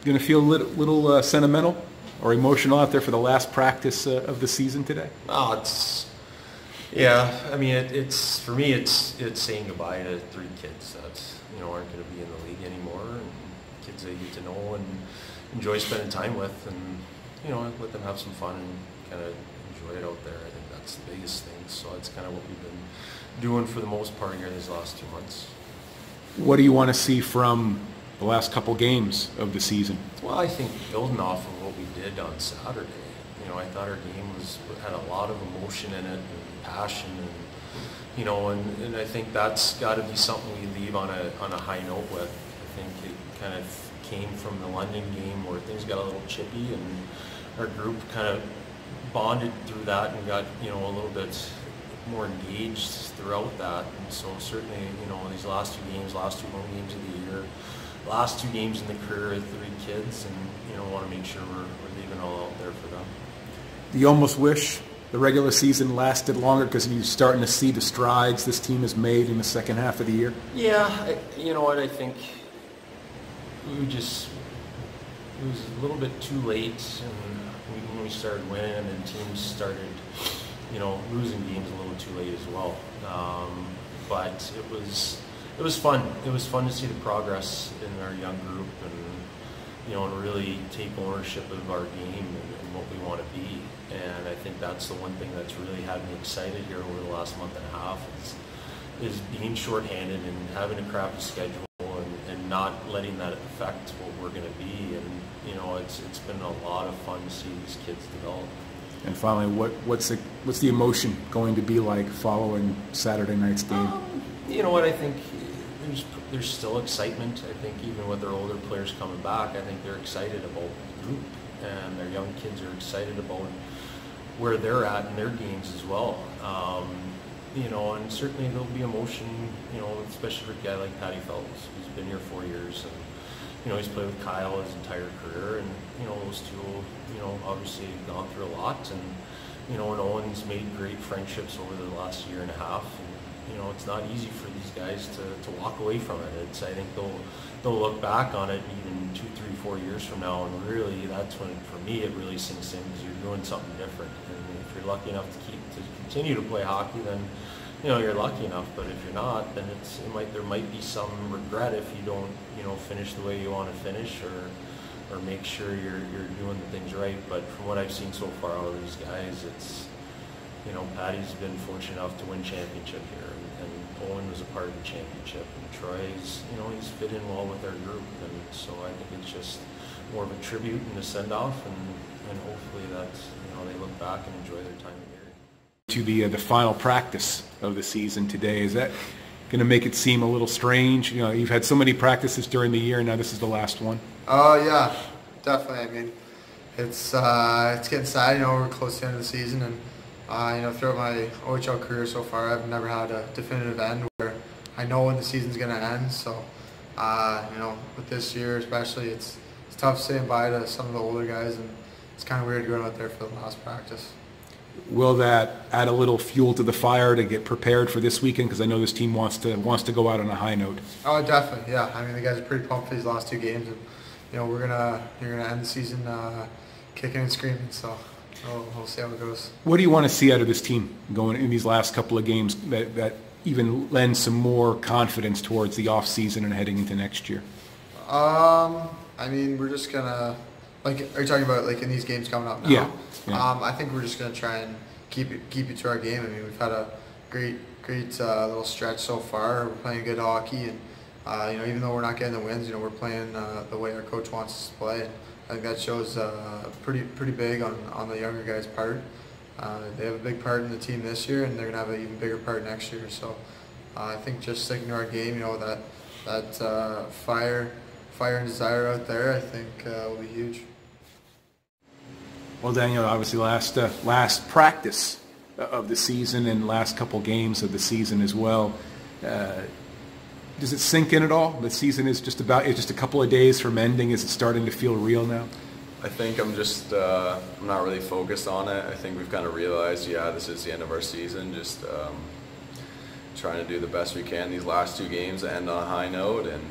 going to feel a little sentimental or emotional out there for the last practice of the season today? Oh, yeah. I mean, it's for me, it's saying goodbye to 3 kids that aren't going to be in the league anymore, and kids that you get to know and enjoy spending time with, and let them have some fun and kind of enjoy it out there. I think that's the biggest thing. So that's kind of what we've been doing for the most part here these last 2 months. What do you want to see from the last couple games of the season? Well, I think building off of what we did on Saturday, I thought our game had a lot of emotion in it and passion, and I think that's got to be something we leave on a high note with. I think it kind of came from the London game where things got a little chippy, and our group kind of bonded through that and got a little bit more engaged throughout that. And so certainly these last 2 games, last 2 home games of the year, last 2 games in the career of 3 kids, and want to make sure we're leaving all out there for them. Do you almost wish the regular season lasted longer because you're starting to see the strides this team has made in the second half of the year? Yeah, you know what, I think it was a little bit too late, and when we started winning and teams started losing games a little too late as well. But it was fun. It was fun to see the progress in our young group, and and really take ownership of our game and what we want to be. And I think that's the one thing that's really had me excited here over the last month and a half is being shorthanded and having a crappy schedule and not letting that affect what we're going to be. And it's been a lot of fun to see these kids develop. And finally, what's the emotion going to be like following Saturday night's game? You know what, I think there's still excitement. I think even with their older players coming back, I think they're excited about the group, and their young kids are excited about where they're at in their games as well. And certainly there'll be emotion, especially for a guy like Patty Phelps, who's been here 4 years, and he's played with Kyle his entire career, and those two, obviously have gone through a lot, and Owen's made great friendships over the last year and a half. And, it's not easy for these guys to walk away from it. I think they'll look back on it even 2, 3, 4 years from now, and really that's when, for me, it really sinks in, because you're doing something different. And if you're lucky enough to continue to play hockey, then you're lucky enough. But if you're not, then there might be some regret if you don't finish the way you want to finish, or make sure you're doing the things right. But from what I've seen so far out of these guys, it's Patty's been fortunate enough to win championship here, and Owen was a part of the championship, and Troy's he's fit in well with our group, and so I think it's just more of a tribute and a send off, and hopefully that they look back and enjoy their time in Erie. To the final practice of the season today, is that going to make it seem a little strange? You've had so many practices during the year, and now this is the last one. Yeah, definitely. I mean, it's getting sad. We're close to the end of the season, and throughout my OHL career so far, I've never had a definitive end where I know when the season's going to end. So, with this year especially, it's tough saying bye to some of the older guys, and it's kind of weird going out there for the last practice. Will that add a little fuel to the fire to get prepared for this weekend? Because I know this team wants to go out on a high note. Oh, definitely, yeah. I mean, the guys are pretty pumped for these last 2 games, and you're gonna end the season kicking and screaming. So we'll see how it goes. What do you want to see out of this team going in these last couple of games that even lend some more confidence towards the off season and heading into next year? I mean, we're just gonna. Are you talking about in these games coming up now? Yeah. I think we're just gonna try and keep it to our game. I mean, we've had a great little stretch so far. We're playing good hockey, and even though we're not getting the wins, we're playing the way our coach wants us to play. I think that shows pretty big on the younger guys' part. They have a big part in the team this year, and they're gonna have an even bigger part next year. So I think just sticking to our game, that fire and desire out there, I think will be huge. Well, Daniel, obviously last practice of the season and last couple games of the season as well. Does it sink in at all? The season is just a couple of days from ending. Is it starting to feel real now? I think I'm not really focused on it. I think we've kind of realized, this is the end of our season. Just trying to do the best we can these last 2 games, end on a high note, and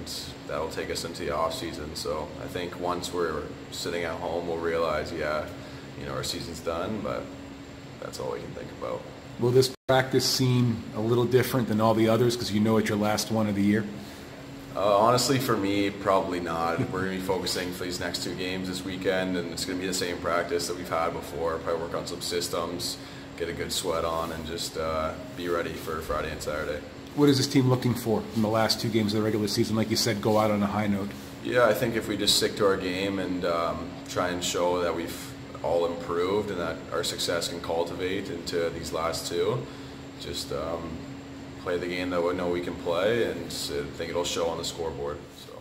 that'll take us into the off season. So I think once we're sitting at home, we'll realize, our season's done, but that's all we can think about. Will this practice seem a little different than all the others because it's your last one of the year? Honestly, for me, probably not. We're going to be focusing for these next 2 games this weekend, and it's going to be the same practice that we've had before. Probably work on some systems, get a good sweat on, and just be ready for Friday and Saturday. What is this team looking for in the last 2 games of the regular season? Like you said, go out on a high note. Yeah, I think if we just stick to our game and try and show that we've all improved and that our success can cultivate into these last 2, just play the game that we know we can play, and I think it'll show on the scoreboard. So.